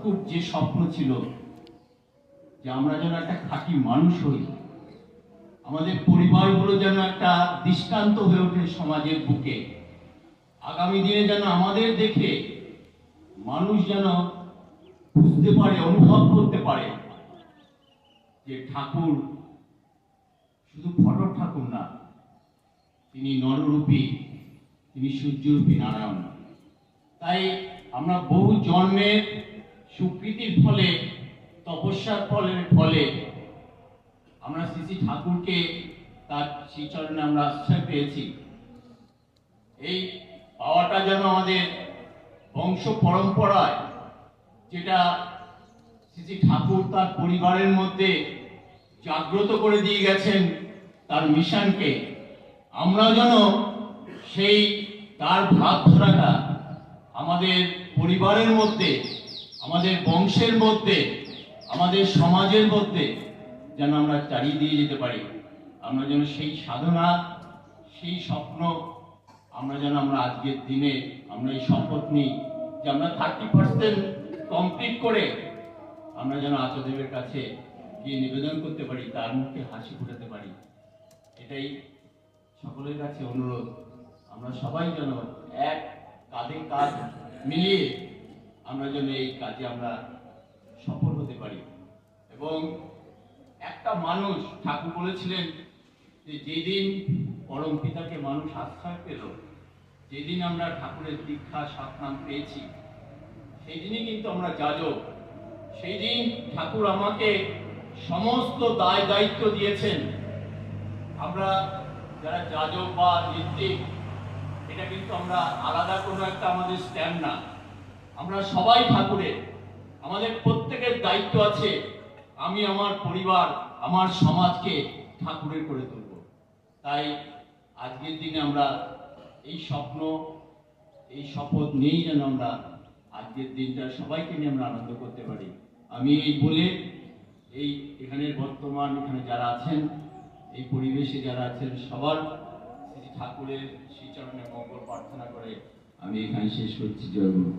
ঠাকুর যে স্বপ্ন ছিল যে আমরা যেন একটা খাঁটি মানুষ হই, আমাদের পরিবারগুলো যেন একটা দৃষ্টান্ত হয়ে ওঠে সমাজের বুকে, আগামী দিনে যেন আমাদের দেখে মানুষ যেন বুঝতে পারে, অনুভব করতে পারে যে ঠাকুর শুধু ফটোর ঠাকুর না, তিনি নররূপী, তিনি সূর্যরূপী নারায়ণ। তাই আমরা বহু জন্মের স্বীকৃতির ফলে, তপস্যার ফলে আমরা শ্রী ঠাকুরকে তার শ্রীচরণে আমরা আশ্রয় পেয়েছি। এই পাওয়াটা যেন আমাদের বংশ পরম্পরায়, যেটা শ্রী ঠাকুর তার পরিবারের মধ্যে জাগ্রত করে দিয়ে গেছেন তার মিশনকে, আমরা যেন সেই তার ভাবধারাটা আমাদের পরিবারের মধ্যে, আমাদের বংশের মধ্যে, আমাদের সমাজের মধ্যে যেন আমরা চালিয়ে দিয়ে যেতে পারি। আমরা যেন সেই সাধনা, সেই স্বপ্ন আমরা যেন আজকের দিনে আমরা এই শপথ নিই যে আমরা 30% কমপ্লিট করে আমরা যেন আচার্যদেবের কাছে গিয়ে নিবেদন করতে পারি, তার মুখে হাসি ফোটাতে পারি। এটাই সকলের কাছে অনুরোধ, আমরা সবাই যেন এক কাঁধে কাঁধ মিলিয়ে আমরা যেন এই কাজে আমরা সফল হতে পারি। এবং একটা মানুষ, ঠাকুর বলেছিলেন যে যেদিন পরম পিতাকে মানুষ আশ্রয় পেল, যেদিন আমরা ঠাকুরের দীক্ষা সৎনাম পেয়েছি, সেই দিনই কিন্তু আমরা যাজক। সেই দিন ঠাকুর আমাকে সমস্ত দায় দায়িত্ব দিয়েছেন। আমরা যারা যাজক বা ঋত্বিক, এটা কিন্তু আমরা আলাদা কোনো একটা আমাদের স্ট্যান্ড না, আমরা সবাই ঠাকুরের। আমাদের প্রত্যেকের দায়িত্ব আছে, আমি আমার পরিবার, আমার সমাজকে ঠাকুরের করে তুলব। তাই আজকের দিনে আমরা এই স্বপ্ন, এই শপথ নিয়েই যেন আমরা আজকের দিনটা সবাইকে নিয়ে আমরা আনন্দ করতে পারি। আমি এই বলে এই এখানের বর্তমান এখানে যারা আছেন, এই পরিবেশে যারা আছেন, সবার শ্রী ঠাকুরের শ্রীচরণে মঙ্গল প্রার্থনা করে আমি এখানে শেষ করছি। জয় গুরু।